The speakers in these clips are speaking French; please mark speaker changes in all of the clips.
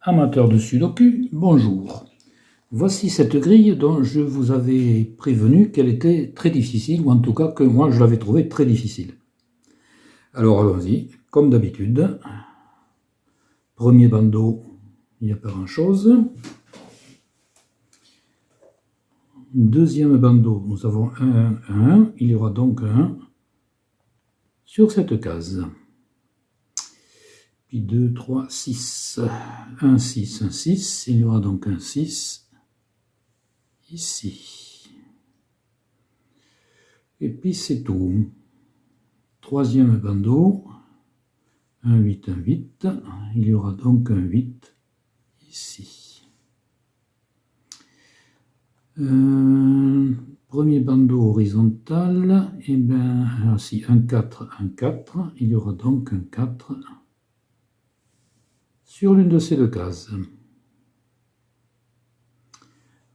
Speaker 1: Amateurs de Sudoku, bonjour. Voici cette grille dont je vous avais prévenu qu'elle était très difficile, ou en tout cas que moi je l'avais trouvée très difficile. Alors allons-y, comme d'habitude. Premier bandeau, il n'y a pas grand-chose. Deuxième bandeau, nous avons un 1, il y aura donc un 1 sur cette case. Puis 2, 3, 6. 1, 6, 1, 6. Il y aura donc un 6 ici. Et puis c'est tout. Troisième bandeau. 1, 8, 1, 8. Il y aura donc un 8 ici. Premier bandeau horizontal. Et bien, ainsi, 1, 4, 1, 4. Il y aura donc un 4 sur l'une de ces deux cases.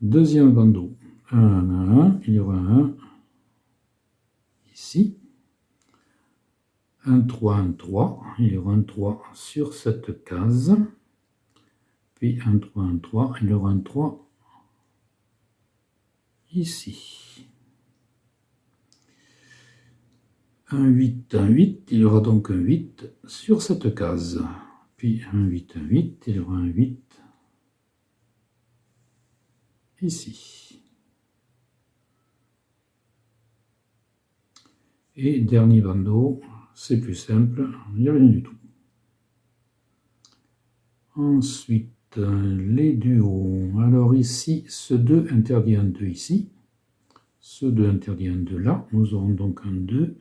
Speaker 1: Deuxième bandeau, 1, 1, 1, il y aura un 1 ici. 1, 3, 1, 3, il y aura un 3 sur cette case. Puis 1, 3, 1, 3, il y aura un 3 ici. 1, 8, 1, 8, il y aura donc un 8 sur cette case. Puis 1, 8, 1, 8, il y aura un 8 ici. Et dernier bandeau, c'est plus simple, il n'y a rien du tout. Ensuite, les duos. Alors ici, ce 2 interdit un 2 ici. Ce 2 interdit un 2 là. Nous aurons donc un 2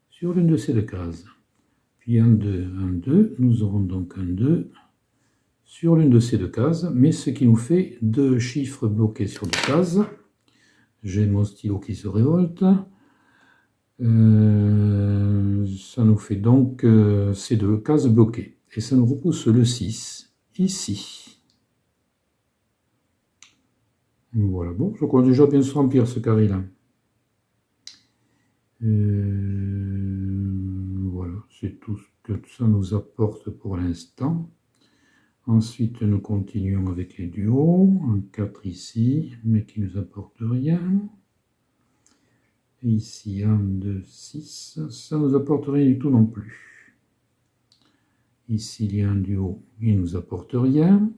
Speaker 1: sur l'une de ces deux cases. Puis un 2, un 2. Nous aurons donc un 2 sur l'une de ces deux cases. Mais ce qui nous fait deux chiffres bloqués sur deux cases. J'ai mon stylo qui se révolte. Ça nous fait donc ces deux cases bloquées. Et ça nous repousse le 6 ici. Voilà, bon, je crois déjà bien se remplir ce carré-là. Voilà, c'est tout ce que ça nous apporte pour l'instant. Ensuite, nous continuons avec les duos. Un 4 ici, mais qui ne nous apporte rien. Et ici, 1, 2, 6. Ça ne nous apporte rien du tout non plus. Ici, il y a un duo, il ne nous apporte rien.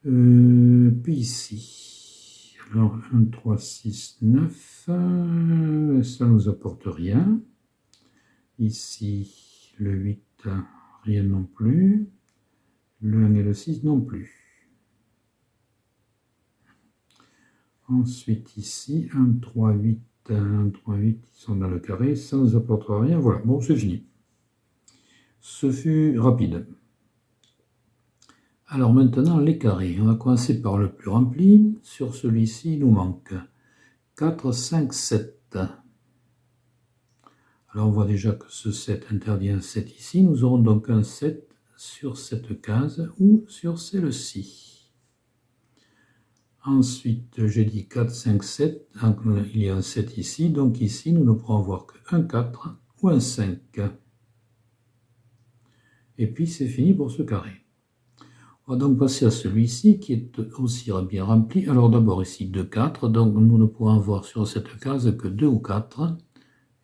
Speaker 1: Puis ici, alors 1, 3, 6, 9, ça ne nous apporte rien. Ici, le 8, rien non plus. Le 1 et le 6 non plus. Ensuite ici, 1, 3, 8, 1, 3, 8, ils sont dans le carré, ça ne nous apportera rien. Voilà, bon, c'est fini. Ce fut rapide. Alors maintenant, les carrés. On va commencer par le plus rempli. Sur celui-ci, il nous manque 4, 5, 7. Alors on voit déjà que ce 7 interdit un 7 ici. Nous aurons donc un 7 sur cette case ou sur celle-ci. Ensuite, j'ai dit 4, 5, 7. Donc, il y a un 7 ici. Donc ici, nous ne pourrons avoir qu'un 4 ou un 5. Et puis c'est fini pour ce carré. On va donc passer à celui-ci qui est aussi bien rempli. Alors d'abord ici 2, 4. Donc nous ne pourrons avoir sur cette case que 2 ou 4.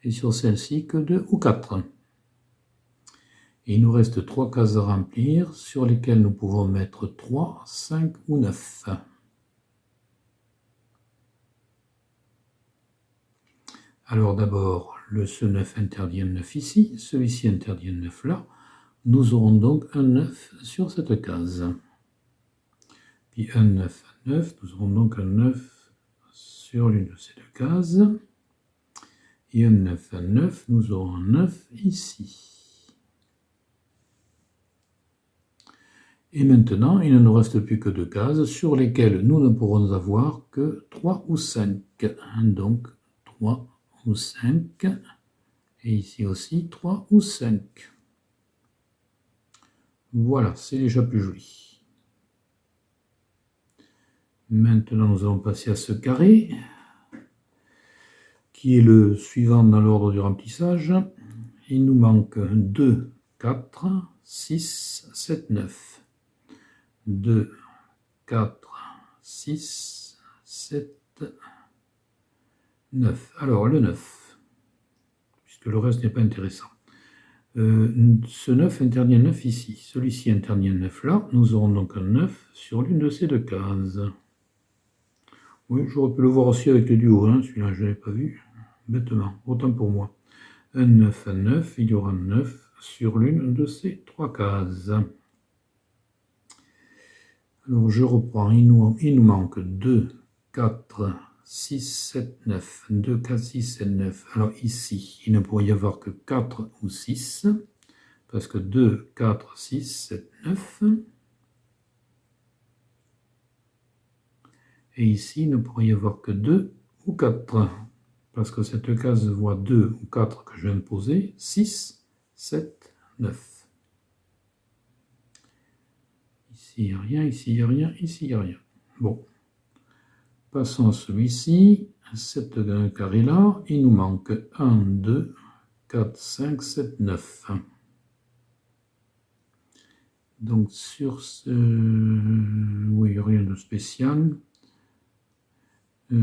Speaker 1: Et sur celle-ci que 2 ou 4. Et il nous reste 3 cases à remplir sur lesquelles nous pouvons mettre 3, 5 ou 9. Alors d'abord, ce 9 interdit un 9 ici, celui-ci interdit un 9 là. Nous aurons donc un 9 sur cette case. Puis un 9, un 9, nous aurons donc un 9 sur l'une de ces deux cases. Et un 9, un 9, nous aurons un 9 ici. Et maintenant, il ne nous reste plus que deux cases sur lesquelles nous ne pourrons avoir que 3 ou 5. Donc 3 ou 5. Et ici aussi 3 ou 5. Voilà, c'est déjà plus joli. Maintenant, nous allons passer à ce carré, qui est le suivant dans l'ordre du remplissage. Il nous manque 2, 4, 6, 7, 9. 2, 4, 6, 7, 9. Alors, le 9, puisque le reste n'est pas intéressant. Ce 9 interdit un 9 ici. Celui-ci interdit un 9 là. Nous aurons donc un 9 sur l'une de ces deux cases. Oui, j'aurais pu le voir aussi avec le duo, hein. Celui-là, je ne l'avais pas vu. Bêtement, autant pour moi. Un 9, un 9, il y aura un 9 sur l'une de ces trois cases. Alors, je reprends. Il nous manque 2, 4, 6, 7, 9. 2, 4, 6, 7, 9. Alors ici, il ne pourrait y avoir que 4 ou 6. Parce que 2, 4, 6, 7, 9. Et ici, il ne pourrait y avoir que 2 ou 4. Parce que cette case voit 2 ou 4 que je viens de poser. 6, 7, 9. Ici, il n'y a rien, ici, il n'y a rien, ici, il n'y a rien. Bon. Passons à celui-ci. Cette carré-là, il nous manque 1, 2, 4, 5, 7, 9. Donc sur ce... Oui, rien de spécial.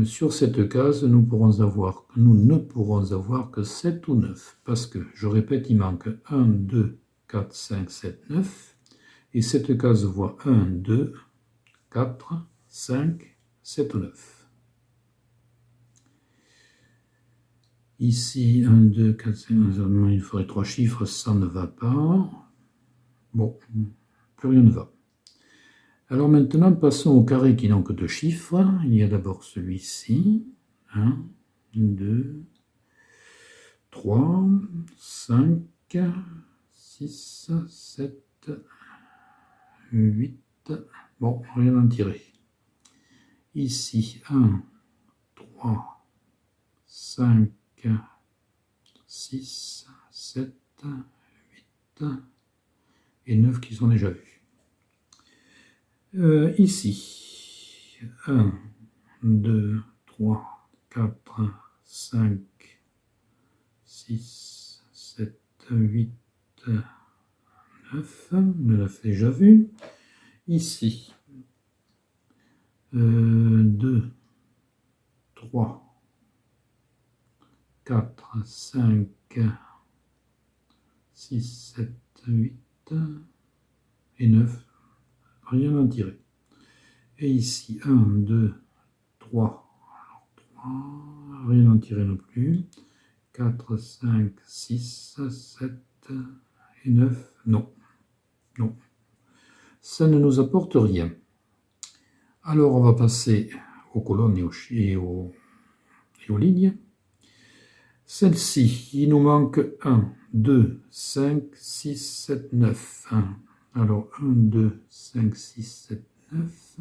Speaker 1: Sur cette case, nous ne pourrons avoir que 7 ou 9. Parce que, je répète, il manque 1, 2, 4, 5, 7, 9. Et cette case voit 1, 2, 4, 5, 7 ou 9. Ici, 1, 2, 4, 5, il faudrait 3 chiffres, ça ne va pas. Bon, plus rien ne va. Alors maintenant, passons au carré qui n'ont que 2 chiffres. Il y a d'abord celui-ci. 1, 2, 3, 5, 6, 7, 8. Bon, rien à en tirer. Ici, 1, 3, 5, 6, 7, 8 et 9 qui sont déjà vus. Ici, 1, 2, 3, 4, 5, 6, 7, 8, 9. Le 9 est déjà vu. Ici, 2, 3, 4, 5, 6, 7, 8 et 9. Rien à en tirer. Et ici, 1, 2, 3, rien à en tirer non plus. 4, 5, 6, 7 et 9, non. Non. Ça ne nous apporte rien. Alors, on va passer aux colonnes et aux lignes. Celle-ci, il nous manque 1, 2, 5, 6, 7, 9. Alors, 1, 2, 5, 6, 7, 9.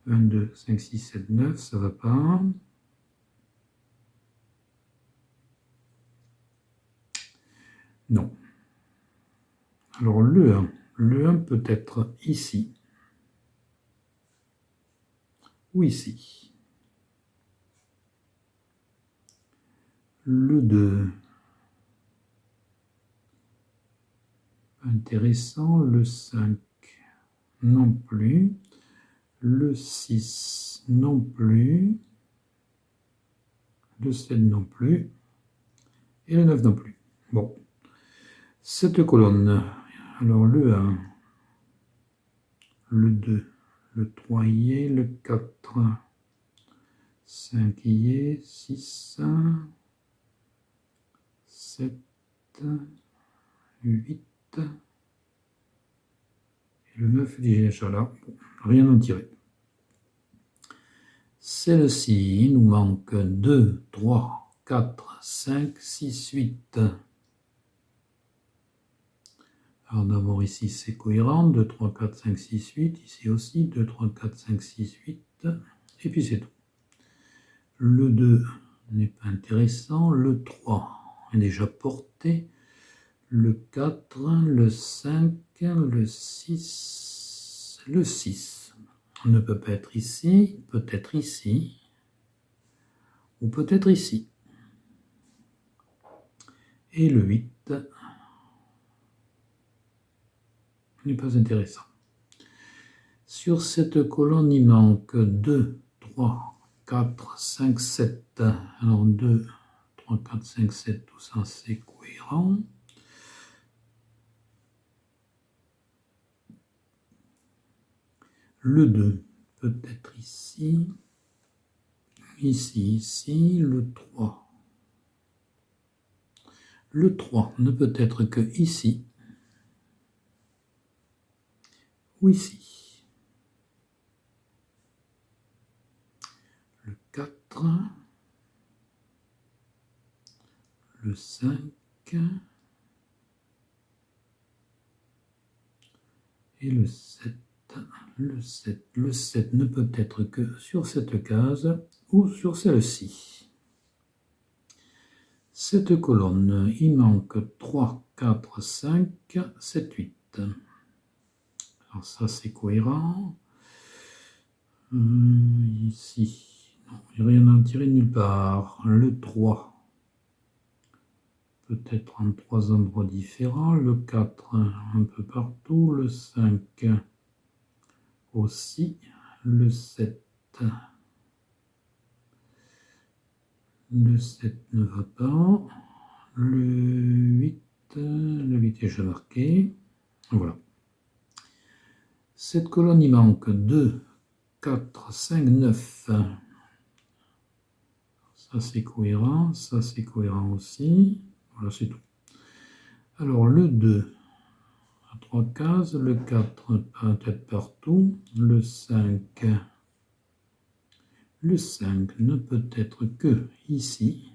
Speaker 1: 1, 2, 5, 6, 7, 9, ça ne va pas. Non. Alors, le 1 peut être ici ou ici. Le 2, intéressant. Le 5, non plus. Le 6, non plus. Le 7, non plus. Et le 9, non plus. Bon. Cette colonne, alors le 1, le 2, le 3 y est, le 4, 5 y est, 6, 7, 8, et le 9 est déjà là. Bon, rien à en tirer. Celle-ci, il nous manque 2, 3, 4, 5, 6, 8. Alors d'abord ici c'est cohérent, 2, 3, 4, 5, 6, 8, ici aussi, 2, 3, 4, 5, 6, 8, et puis c'est tout. Le 2 n'est pas intéressant, le 3 est déjà porté, le 4, le 5, le 6, le 6 ne peut pas être ici, peut-être ici, ou peut-être ici. Et le 8 n'est pas intéressant. Sur cette colonne, il manque 2, 3, 4, 5, 7. Alors 2, 3, 4, 5, 7, tout ça c'est cohérent. Le 2 peut être ici, ici, le 3. Le 3 ne peut être que ici ou ici. Le 4, le 5 et le 7. Le 7. Le 7 ne peut être que sur cette case ou sur celle-ci. Cette colonne, il manque 3, 4, 5, 7, 8. Alors ça c'est cohérent. Ici, non, il n'y a rien à tirer nulle part. Le 3, peut-être en 3 endroits différents. Le 4, un peu partout. Le 5 aussi. Le 7. Le 7 ne va pas. Le 8 est déjà marqué. Voilà. Cette colonne, il manque 2, 4, 5, 9. Ça c'est cohérent aussi. Voilà, c'est tout. Alors le 2 à 3 cases, le 4 peut-être partout, le 5 ne peut être que ici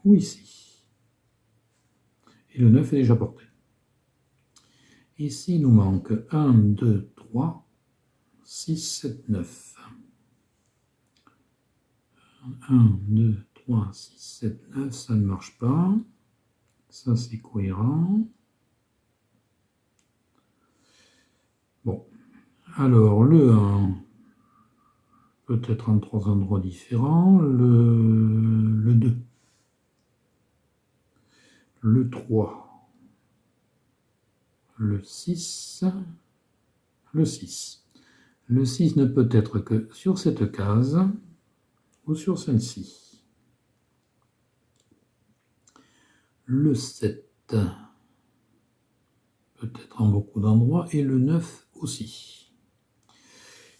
Speaker 1: ou ici. Et le 9 est déjà porté. Ici, il nous manque 1, 2, 3, 6, 7, 9. 1, 2, 3, 6, 7, 9, ça ne marche pas. Ça, c'est cohérent. Bon. Alors, le 1, peut-être en 3 endroits différents. Le 2. Le 3. Le 6. Le 6. Le 6 ne peut être que sur cette case ou sur celle-ci. Le 7 peut-être en beaucoup d'endroits et le 9 aussi.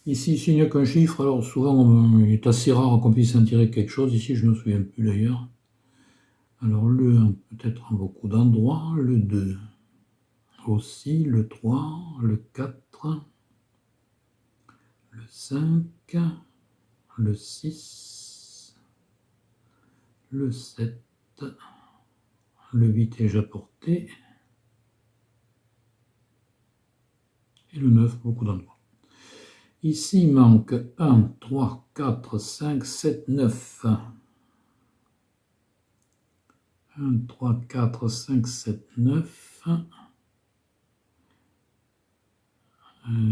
Speaker 1: Ici, s'il n'y a qu'un chiffre, alors souvent il est assez rare qu'on puisse en tirer quelque chose. Ici, je ne me souviens plus d'ailleurs. Alors le 1 peut-être en beaucoup d'endroits, le 2 aussi, le 3, le 4, le 5, le 6, le 7, le 8 est déjà porté, et le 9, beaucoup d'endroits. Ici, il manque 1, 3, 4, 5, 7, 9. 1, 3, 4, 5, 7, 9.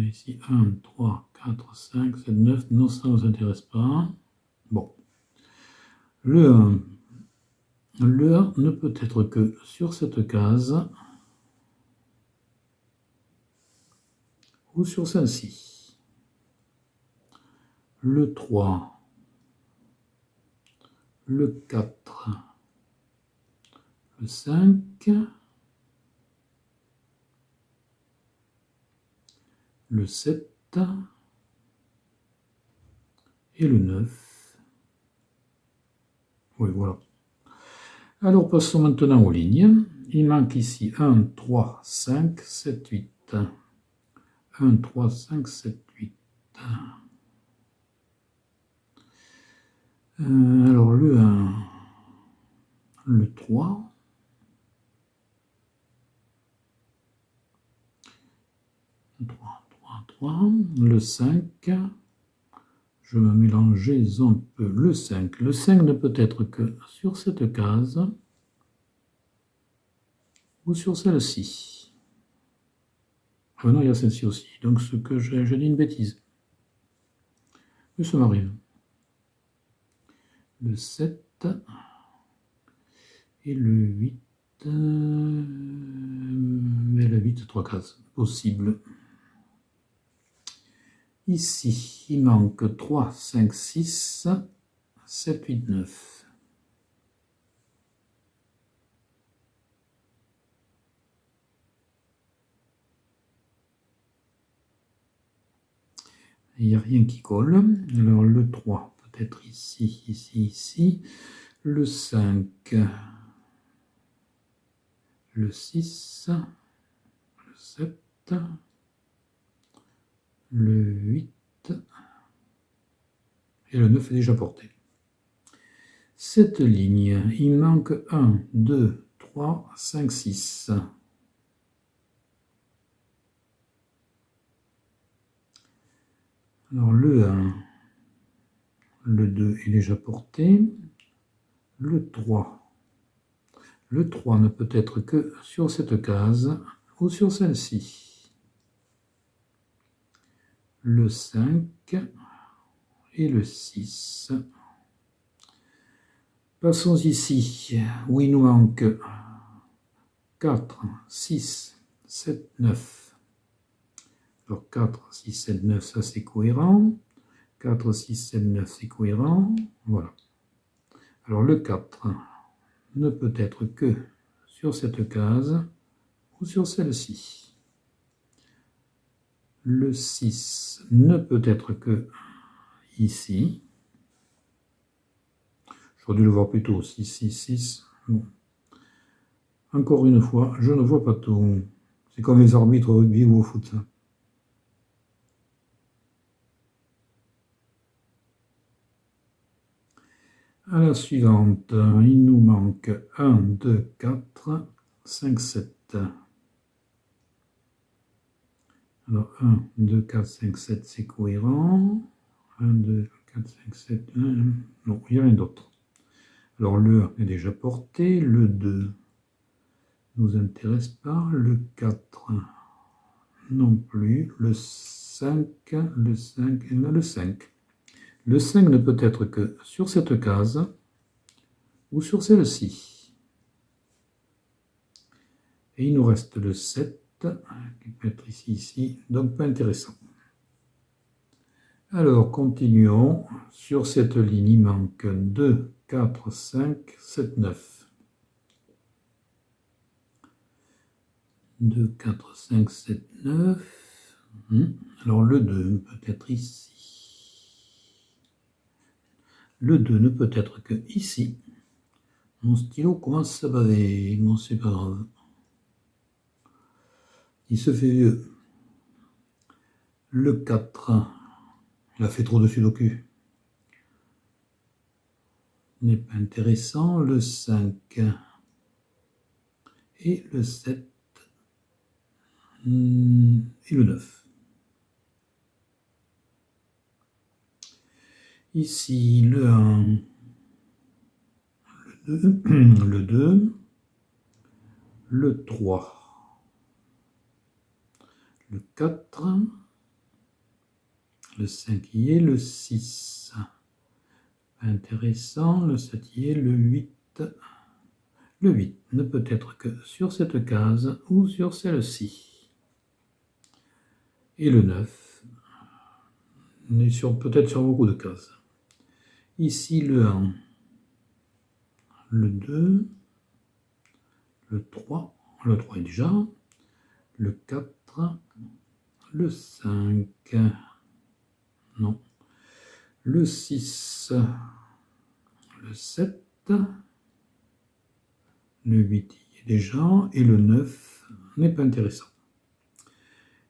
Speaker 1: Ici, 1, 3, 4, 5, 7, 9. Non, ça ne nous intéresse pas. Bon. Le 1 ne peut être que sur cette case ou sur celle-ci. Le 3, le 4, le 5, le 7 et le 9. Oui, voilà. Alors passons maintenant aux lignes. Il manque ici 1, 3, 5, 7, 8. 1, 3, 5, 7, 8. Alors le 1, le 3, le 5, je me mélangeais un peu, le 5. Le 5 ne peut être que sur cette case ou sur celle-ci. Ah non, il y a celle-ci aussi, donc ce que j'ai dit une bêtise. Mais ça m'arrive. Le 7 et le 8 mais le 8, 3 cases, possible. Ici, il manque 3, 5, 6, 7, 8, 9. Il n'y a rien qui colle. Alors le 3, peut-être ici, ici, ici. Le 5, le 6, le 7, le 8 et le 9 est déjà porté. Cette ligne, il manque 1, 2, 3, 5, 6. Alors le 1, le 2 est déjà porté. Le 3 ne peut être que sur cette case ou sur celle-ci. Le 5 et le 6. Passons ici, où il nous manque 4, 6, 7, 9. Alors 4, 6, 7, 9, ça c'est cohérent. 4, 6, 7, 9, c'est cohérent. Voilà. Alors le 4 ne peut être que sur cette case ou sur celle-ci. Le 6 ne peut être que ici. J'aurais dû le voir plus tôt. 6, 6, 6. Bon. Encore une fois, je ne vois pas tout. C'est comme les arbitres au rugby ou au foot. À la suivante, il nous manque 1, 2, 4, 5, 7. Alors 1, 2, 4, 5, 7, c'est cohérent. 1, 2, 4, 5, 7, 1. Non, il n'y a rien d'autre. Alors le 1 est déjà porté, le 2 ne nous intéresse pas, le 4 non plus, le 5, le 5, et là le 5. Le 5 ne peut être que sur cette case ou sur celle-ci. Et il nous reste le 7, qui peut être ici, ici, donc pas intéressant. Alors, continuons. Sur cette ligne, il manque 2, 4, 5, 7, 9. 2, 4, 5, 7, 9. Alors, le 2 peut être ici. Le 2 ne peut être que ici. Mon stylo commence à baver. Bon, c'est pas grave. Il se fait vieux. Le 4, il a fait trop de sudoku. N'est pas intéressant. Le 5 et le 7 et le 9. Ici, le 1, le 2, le 3, le 4, le 5 y est, le 6. Intéressant, le 7 y est, le 8. Le 8 ne peut être que sur cette case ou sur celle-ci. Et le 9 est peut-être sur beaucoup de cases. Ici, le 1, le 2, le 3 est déjà, le 4, le 5, non, le 6, le 7, le 8 y est déjà, et le 9 n'est pas intéressant.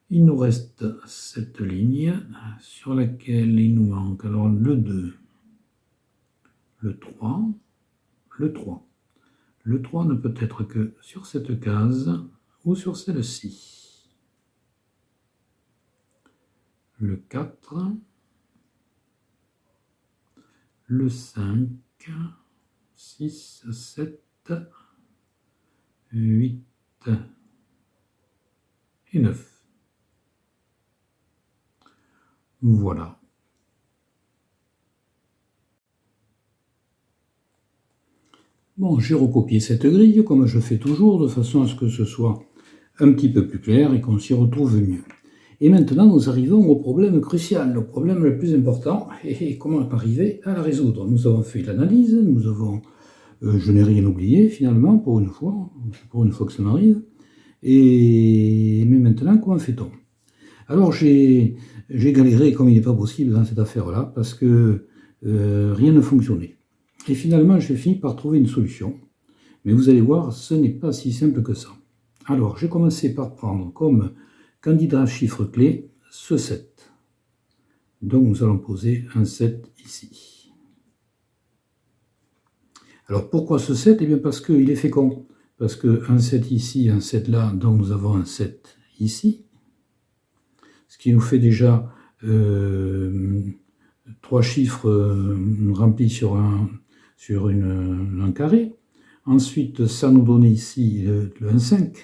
Speaker 1: Il nous reste cette ligne sur laquelle il nous manque alors le 2, le 3, le 3. Le 3 ne peut être que sur cette case ou sur celle-ci. Le 4, 6, 7, 8, 9. Le 5, 6, 7, 8 et 9. Voilà. Bon, j'ai recopié cette grille, comme je fais toujours, de façon à ce que ce soit un petit peu plus clair et qu'on s'y retrouve mieux. Et maintenant, nous arrivons au problème crucial, le problème le plus important, et comment arriver à la résoudre. Nous avons fait l'analyse, je n'ai rien oublié finalement, pour une fois que ça m'arrive. Mais maintenant, comment fait-on? Alors j'ai galéré comme il n'est pas possible dans cette affaire-là, parce que rien ne fonctionnait. Et finalement, j'ai fini par trouver une solution. Mais vous allez voir, ce n'est pas si simple que ça. Alors, j'ai commencé par prendre comme candidat chiffre clé ce 7. Donc, nous allons poser un 7 ici. Alors, pourquoi ce 7? Eh bien, parce qu'il est fécond. Parce qu'un 7 ici, un 7 là, donc nous avons un 7 ici. Ce qui nous fait déjà 3 chiffres remplis sur un carré. Ensuite, ça nous donne ici le 1,5.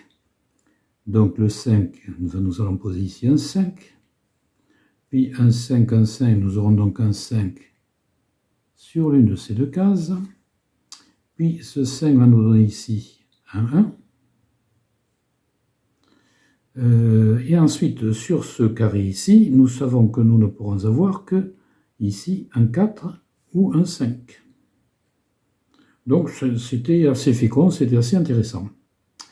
Speaker 1: Donc le 5, nous allons poser ici un 5. Puis un 5, un 5, nous aurons donc un 5 sur l'une de ces deux cases. Puis ce 5 va nous donner ici un 1. Et ensuite, sur ce carré ici, nous savons que nous ne pourrons avoir que ici un 4 ou un 5. Donc c'était assez fécond, c'était assez intéressant.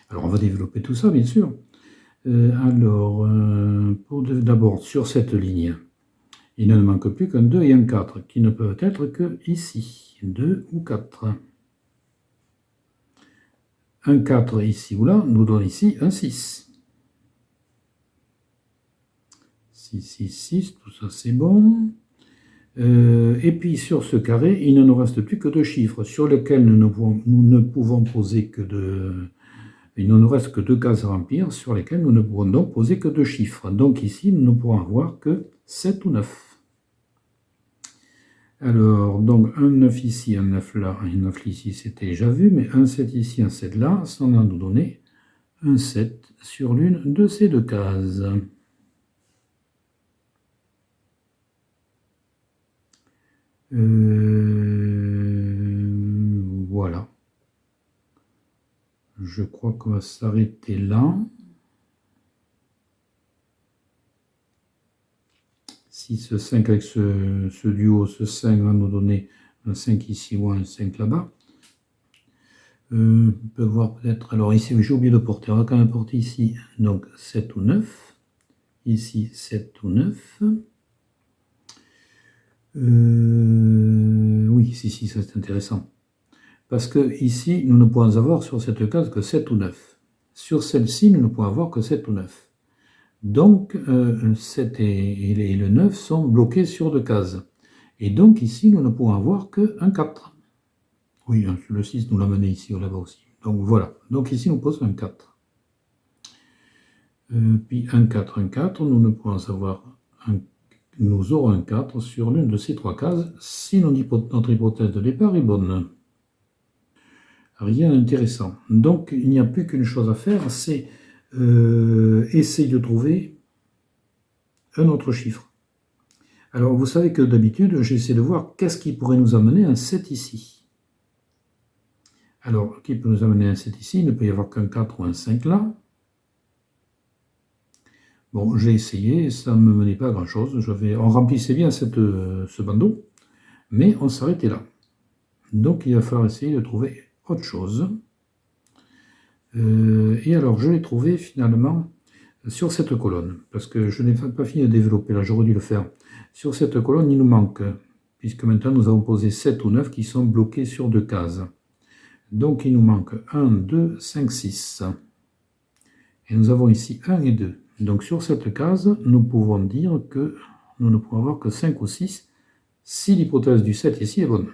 Speaker 1: Alors on va développer tout ça, bien sûr. D'abord, sur cette ligne, il ne manque plus qu'un 2 et un 4, qui ne peuvent être que ici, 2 ou 4. Un 4 ici ou là nous donne ici un 6. 6, 6, 6, tout ça c'est bon. Et puis sur ce carré, il ne nous reste plus que deux chiffres sur lesquels nous ne pouvons poser que il ne nous reste que deux cases à remplir sur lesquelles nous ne pourrons donc poser que deux chiffres. Donc ici, nous ne pourrons avoir que 7 ou 9. Alors, donc un 9 ici, un 9 là, un 9 ici, c'était déjà vu, mais un 7 ici, un 7 là, ça va nous donner un 7 sur l'une de ces deux cases. Voilà. Je crois qu'on va s'arrêter là. Si ce 5 avec ce duo, ce 5 va nous donner un 5 ici ou un 5 là-bas. On peut voir peut-être, alors ici j'ai oublié de porter, on va quand même porter ici donc 7 ou 9. Ici 7 ou 9. Oui, si, ça c'est intéressant. Parce que ici, nous ne pouvons avoir sur cette case que 7 ou 9. Sur celle-ci, nous ne pouvons avoir que 7 ou 9. Donc, 7 et le 9 sont bloqués sur deux cases. Et donc, ici, nous ne pouvons avoir qu'un 4. Oui, le 6 nous l'a mené ici ou là-bas aussi. Donc, voilà. Donc, ici, nous posons un 4. Puis, un 4, nous ne pouvons avoir nous aurons un 4 sur l'une de ces trois cases si notre hypothèse de départ est bonne. Rien d'intéressant. Donc, il n'y a plus qu'une chose à faire, c'est essayer de trouver un autre chiffre. Alors, vous savez que d'habitude, j'essaie de voir qu'est-ce qui pourrait nous amener un 7 ici. Alors, qui peut nous amener un 7 ici? Il ne peut y avoir qu'un 4 ou un 5 là. Bon, j'ai essayé, ça ne me menait pas à grand-chose. On remplissait bien ce bandeau, mais on s'arrêtait là. Donc, il va falloir essayer de trouver autre chose. Et alors, je l'ai trouvé finalement sur cette colonne, parce que je n'ai pas fini de développer, là j'aurais dû le faire. Sur cette colonne, il nous manque, puisque maintenant nous avons posé 7 ou 9 qui sont bloqués sur deux cases. Donc il nous manque 1, 2, 5, 6. Et nous avons ici 1 et 2. Donc sur cette case, nous pouvons dire que nous ne pouvons avoir que 5 ou 6 si l'hypothèse du 7 ici est bonne.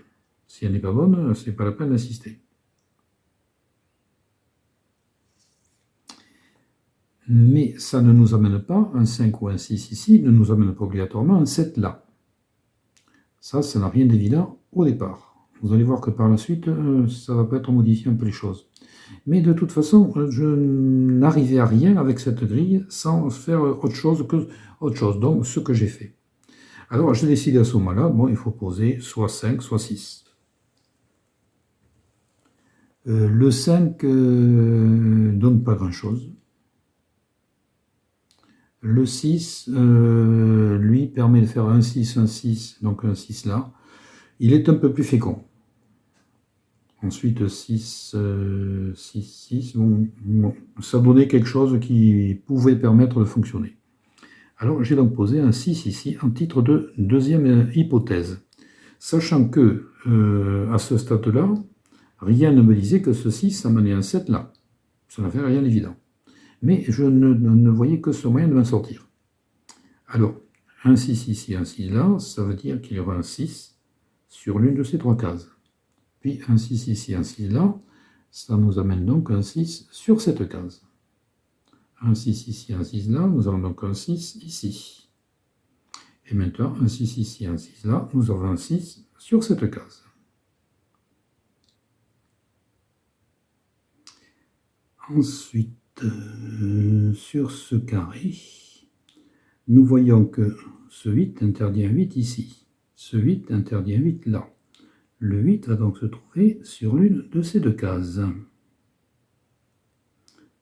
Speaker 1: Si elle n'est pas bonne, ce n'est pas la peine d'insister. Mais ça ne nous amène pas, un 5 ou un 6 ici, ne nous amène pas obligatoirement un 7 là. Ça n'a rien d'évident au départ. Vous allez voir que par la suite, ça va peut-être modifier un peu les choses. Mais de toute façon, je n'arrivais à rien avec cette grille sans faire autre chose que autre chose. Donc, ce que j'ai fait. Alors, j'ai décidé à ce moment-là, bon, il faut poser soit 5, soit 6. Le 5 donne pas grand-chose. Le 6, lui, permet de faire un 6, donc un 6 là. Il est un peu plus fécond. Ensuite, 6, 6, bon, ça donnait quelque chose qui pouvait permettre de fonctionner. Alors, j'ai donc posé un 6 ici, en titre de deuxième hypothèse. Sachant que, à ce stade-là, rien ne me disait que ce 6 amenait un 7 là. Ça n'a fait rien d'évident. Mais je ne voyais que ce moyen de m'en sortir. Alors, un 6 ici, un 6 là, ça veut dire qu'il y aura un 6 sur l'une de ces trois cases. Puis un 6 ici, un 6 là, ça nous amène donc un 6 sur cette case. Un 6 ici, un 6 là, nous avons donc un 6 ici. Et maintenant, un 6 ici, un 6 là, nous avons un 6 sur cette case. Ensuite, sur ce carré, nous voyons que ce 8 interdit un 8 ici. Ce 8 interdit un 8 là. Le 8 va donc se trouver sur l'une de ces deux cases.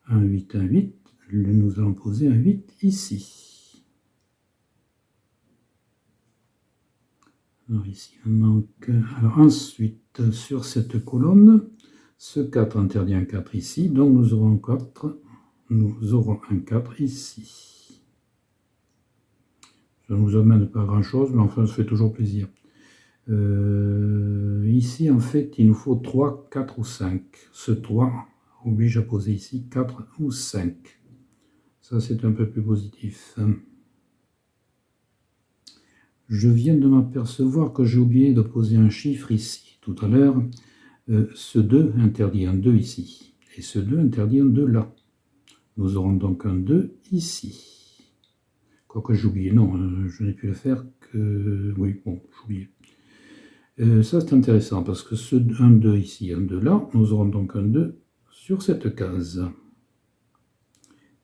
Speaker 1: Un 8, un 8. Nous allons poser un 8 ici. Alors ici, il manque... Alors ensuite, sur cette colonne, ce 4 interdit un 4 ici. Donc nous aurons un 4 ici. Ça ne nous amène pas grand-chose, mais enfin, ça fait toujours plaisir. Ici, en fait, il nous faut 3, 4 ou 5. Ce 3 oblige à poser ici 4 ou 5. Ça, c'est un peu plus positif. Je viens de m'apercevoir que j'ai oublié de poser un chiffre ici. Tout à l'heure, ce 2 interdit un 2 ici. Et ce 2 interdit un 2 là. Nous aurons donc un 2 ici. Quoique j'ai oublié, non, je n'ai pu le faire que... Oui, bon, j'ai oublié. Ça, c'est intéressant, parce que ce 1, 2 ici, 1, 2 là, nous aurons donc un 2 sur cette case.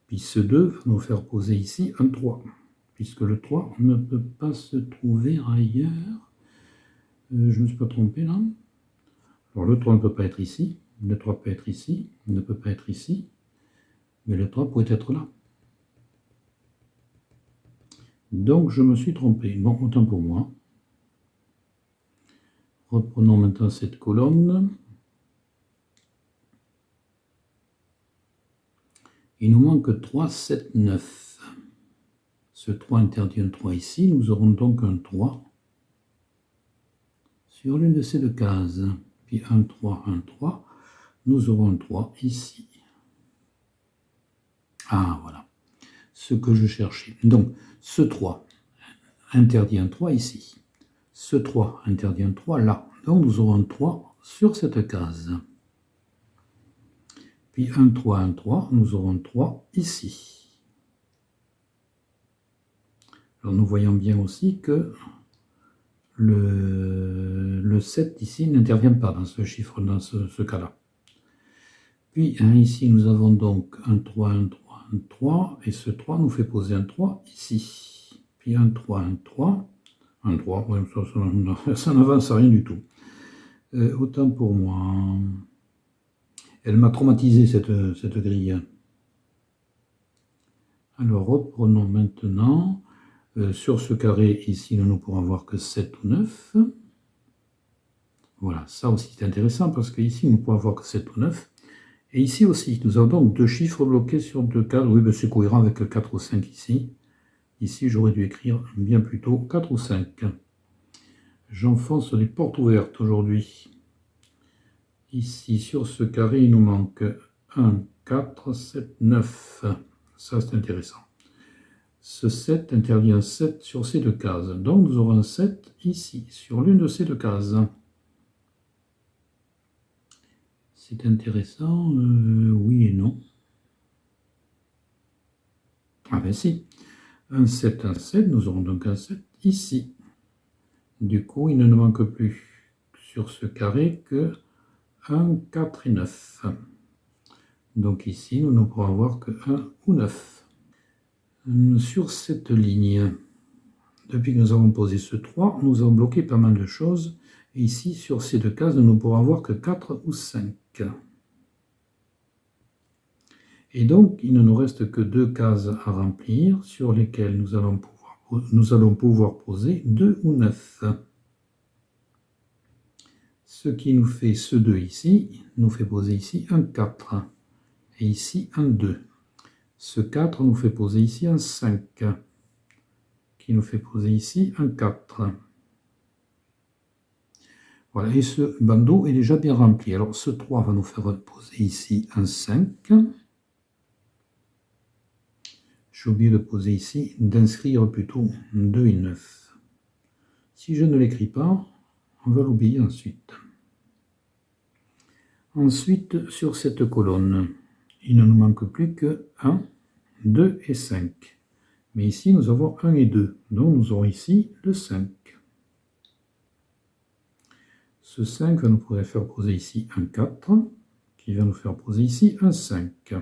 Speaker 1: Puis ce 2 va nous faire poser ici un 3, puisque le 3 ne peut pas se trouver ailleurs. Je ne me suis pas trompé là. Alors le 3 ne peut pas être ici, le 3 peut être ici, il ne peut pas être ici, mais le 3 pourrait être là. Donc je me suis trompé. Bon, autant pour moi. Reprenons maintenant cette colonne. Il nous manque 3, 7, 9. Ce 3 interdit un 3 ici. Nous aurons donc un 3 sur l'une de ces deux cases. Puis un 3, un 3. Nous aurons un 3 ici. Ah, voilà. Ce que je cherchais. Donc, ce 3 interdit un 3 ici. Ce 3 interdit un 3 là. Donc, nous aurons un 3 sur cette case. Puis un 3, un 3. Nous aurons un 3 ici. Alors, nous voyons bien aussi que le 7 ici n'intervient pas dans ce chiffre, dans ce cas-là. Puis ici, nous avons donc un 3, un 3, un 3. Et ce 3 nous fait poser un 3 ici. Puis un 3, un 3. Un 3, ouais, ça n'avance à rien du tout. Autant pour moi. Elle m'a traumatisé cette grille. Alors reprenons maintenant. Sur ce carré ici, nous ne pourrons avoir que 7 ou 9. Voilà, ça aussi c'est intéressant parce qu'ici nous ne pourrons avoir que 7 ou 9. Et ici aussi, nous avons donc deux chiffres bloqués sur deux cases. Oui, ben c'est cohérent avec le 4 ou 5 ici. Ici, j'aurais dû écrire bien plutôt 4 ou 5. J'enfonce les portes ouvertes aujourd'hui. Ici, sur ce carré, il nous manque 1, 4, 7, 9. Ça, c'est intéressant. Ce 7 interdit un 7 sur ces deux cases. Donc, nous aurons un 7 ici, sur l'une de ces deux cases. C'est intéressant, oui et non. Ah ben si. Un 7, nous aurons donc un 7 ici. Du coup, il ne nous manque plus sur ce carré que 1, 4 et 9. Donc ici, nous ne pourrons avoir que 1 ou 9. Sur cette ligne, depuis que nous avons posé ce 3, nous avons bloqué pas mal de choses. Et ici, sur ces deux cases, nous ne pourrons avoir que 4 ou 5. Et donc, il ne nous reste que 2 cases à remplir sur lesquelles nous allons pouvoir poser 2 ou 9. Ce qui nous fait ce 2 ici, nous fait poser ici un 4. Et ici un 2. Ce 4 nous fait poser ici un 5. Qui nous fait poser ici un 4. Voilà, et ce bandeau est déjà bien rempli. Alors ce 3 va nous faire poser ici un 5. J'ai oublié de poser ici, d'inscrire plutôt 2 et 9. Si je ne l'écris pas, on va l'oublier ensuite. Ensuite, sur cette colonne, il ne nous manque plus que 1, 2 et 5. Mais ici, nous avons 1 et 2. Donc nous aurons ici le 5. Ce 5 va nous faire poser ici un 4, qui va nous faire poser ici un 5.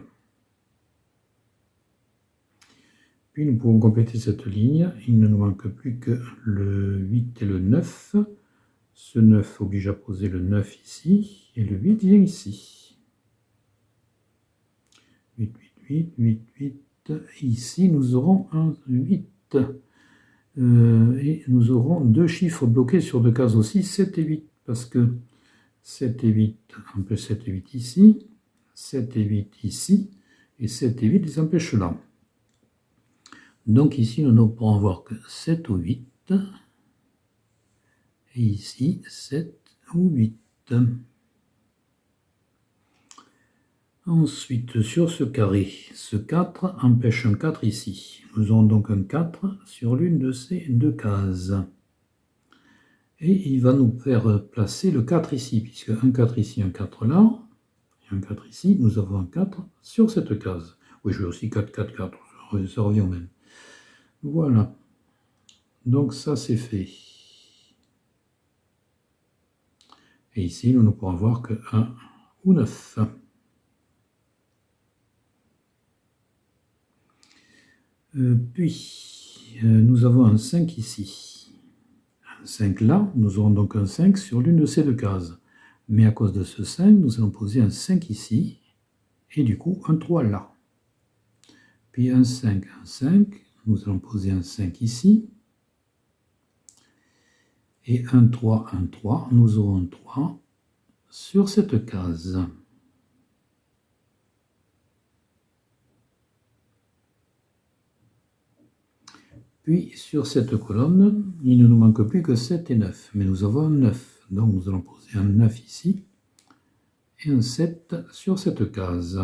Speaker 1: Puis nous pouvons compléter cette ligne. Il ne nous manque plus que le 8 et le 9. Ce 9 oblige à poser le 9 ici, et le 8 vient ici. 8, 8, 8, 8, 8. Ici, nous aurons un 8. Et nous aurons 2 chiffres bloqués sur 2 cases aussi, 7 et 8. Parce que 7 et 8 empêchent 7 et 8 ici, 7 et 8 ici, et 7 et 8 les empêchent là. Donc ici, nous ne pourrons avoir que 7 ou 8. Et ici, 7 ou 8. Ensuite, sur ce carré, ce 4 empêche un 4 ici. Nous aurons donc un 4 sur l'une de ces 2 cases. Et il va nous faire placer le 4 ici, puisque un 4 ici, un 4 là, et un 4 ici, nous avons un 4 sur cette case. Oui, je vais aussi 4, 4, 4, ça revient au même. Voilà. Donc ça, c'est fait. Et ici, nous ne pourrons avoir que 1 ou 9. Puis, nous avons un 5 ici. Un 5 là, nous aurons donc un 5 sur l'une de ces 2 cases. Mais à cause de ce 5, nous allons poser un 5 ici, et du coup un 3 là. Puis un 5, nous allons poser un 5 ici, et un 3, nous aurons un 3 sur cette case. Puis sur cette colonne, il ne nous manque plus que 7 et 9, mais nous avons un 9. Donc nous allons poser un 9 ici, et un 7 sur cette case.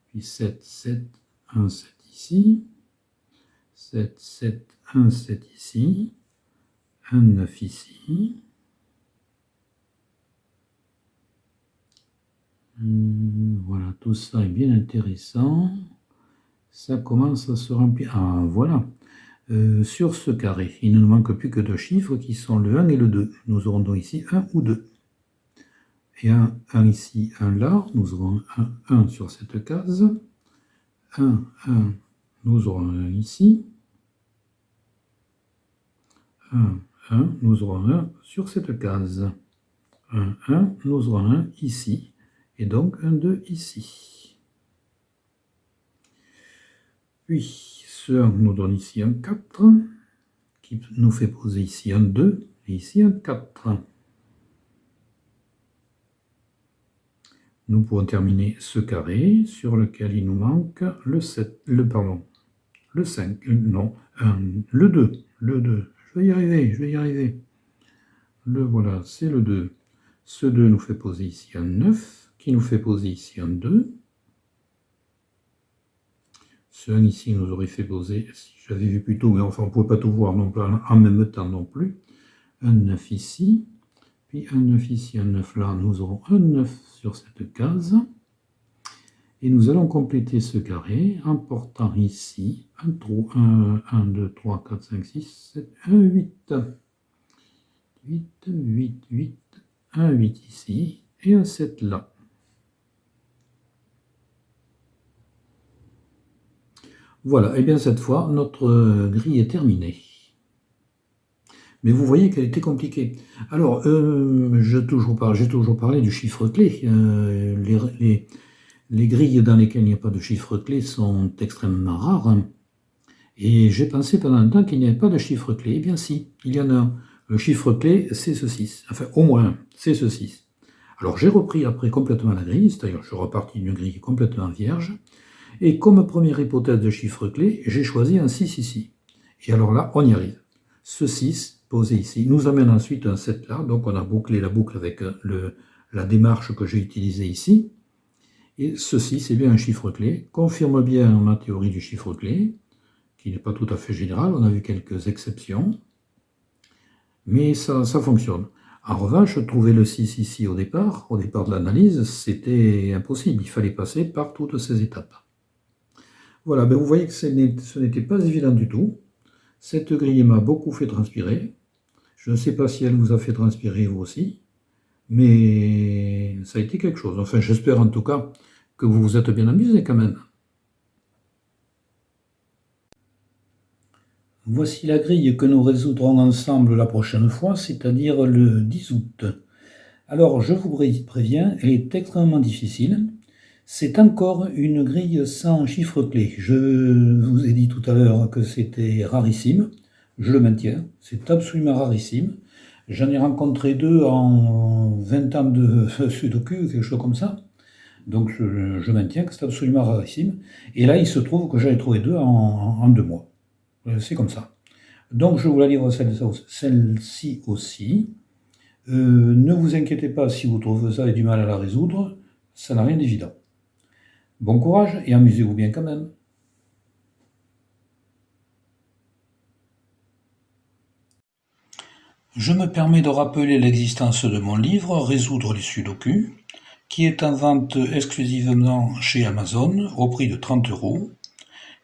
Speaker 1: Puis 7, 7, 1, 7 ici, 7, 7, 1, 7 ici, un 9 ici. Voilà, tout ça est bien intéressant. Ça commence à se remplir. Ah, voilà. Sur ce carré, il ne nous manque plus que 2 chiffres qui sont le 1 et le 2. Nous aurons donc ici 1 ou 2. Et un ici, un là. Nous aurons un 1 sur cette case. 1, 1. Nous aurons un ici. 1, 1. Nous aurons un sur cette case. 1, 1. Nous aurons un ici. Et donc un 2 ici. Puis ce 1 nous donne ici un 4, qui nous fait poser ici un 2, et ici un 4. Nous pouvons terminer ce carré sur lequel il nous manque le 7, le 5, non, le 2, je vais y arriver, voilà, c'est le 2. Ce 2 nous fait poser ici un 9, qui nous fait poser ici un 2. Ce 1 ici nous aurait fait poser, si j'avais vu plus tôt, mais enfin on ne pouvait pas tout voir non plus, en même temps non plus, un 9 ici, puis un 9 ici, un 9 là, nous aurons un 9 sur cette case. Et nous allons compléter ce carré en portant ici un 2, 3, 4, 5, 6, 7, un 8. 8, 8, 8, un 8 ici et un 7 là. Voilà, et bien cette fois, notre grille est terminée. Mais vous voyez qu'elle était compliquée. Alors, j'ai toujours parlé du chiffre clé. Les grilles dans lesquelles il n'y a pas de chiffre clé sont extrêmement rares. Et j'ai pensé pendant un temps qu'il n'y avait pas de chiffre clé. Eh bien si, il y en a un. Le chiffre clé, c'est ce 6. Enfin, au moins, c'est ce 6. Alors j'ai repris après complètement la grille, c'est-à-dire je suis reparti d'une grille complètement vierge. Et comme première hypothèse de chiffre clé, j'ai choisi un 6 ici. Et alors là, on y arrive. Ce 6 posé ici nous amène ensuite un 7 là. Donc on a bouclé la boucle avec la démarche que j'ai utilisée ici. Et ceci, c'est bien un chiffre clé, confirme bien ma théorie du chiffre clé, qui n'est pas tout à fait générale, on a vu quelques exceptions, mais ça fonctionne. En revanche, trouver le 6 ici au départ de l'analyse, c'était impossible, il fallait passer par toutes ces étapes. Voilà, vous voyez que ce n'était pas évident du tout. Cette grille m'a beaucoup fait transpirer. Je ne sais pas si elle vous a fait transpirer vous aussi, mais ça a été quelque chose. Enfin, j'espère en tout cas que vous vous êtes bien amusé quand même. Voici la grille que nous résoudrons ensemble la prochaine fois, c'est-à-dire le 10 août. Alors, je vous préviens, elle est extrêmement difficile. C'est encore une grille sans chiffre clé. Je vous ai dit tout à l'heure que c'était rarissime. Je le maintiens, c'est absolument rarissime. J'en ai rencontré 2 en 20 ans de sudoku, quelque chose comme ça. Donc je maintiens que c'est absolument rarissime. Et là, il se trouve que j'en ai trouvé 2 en 2 mois. C'est comme ça. Donc je vous la livre celle-ci aussi. Ne vous inquiétez pas si vous trouvez ça et du mal à la résoudre, ça n'a rien d'évident. Bon courage et amusez-vous bien quand même. Je me permets de rappeler l'existence de mon livre Résoudre les sudoku, qui est en vente exclusivement chez Amazon au prix de 30 €.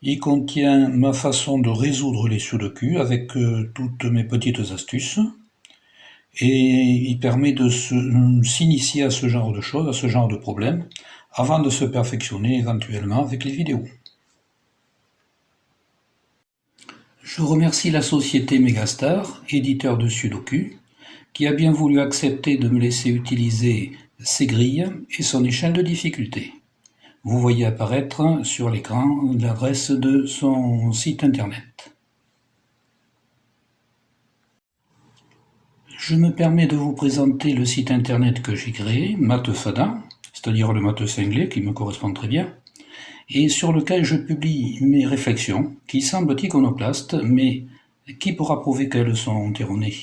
Speaker 1: Il contient ma façon de résoudre les sudoku avec toutes mes petites astuces. Et il permet de s'initier à ce genre de choses, à ce genre de problèmes, avant de se perfectionner éventuellement avec les vidéos. Je remercie la société Megastar, éditeur de Sudoku, qui a bien voulu accepter de me laisser utiliser ses grilles et son échelle de difficulté. Vous voyez apparaître sur l'écran l'adresse de son site internet. Je me permets de vous présenter le site internet que j'ai créé, Mathefada, c'est-à-dire le maths cinglé qui me correspond très bien, et sur lequel je publie mes réflexions qui semblent iconoclastes, mais qui pourra prouver qu'elles sont erronées.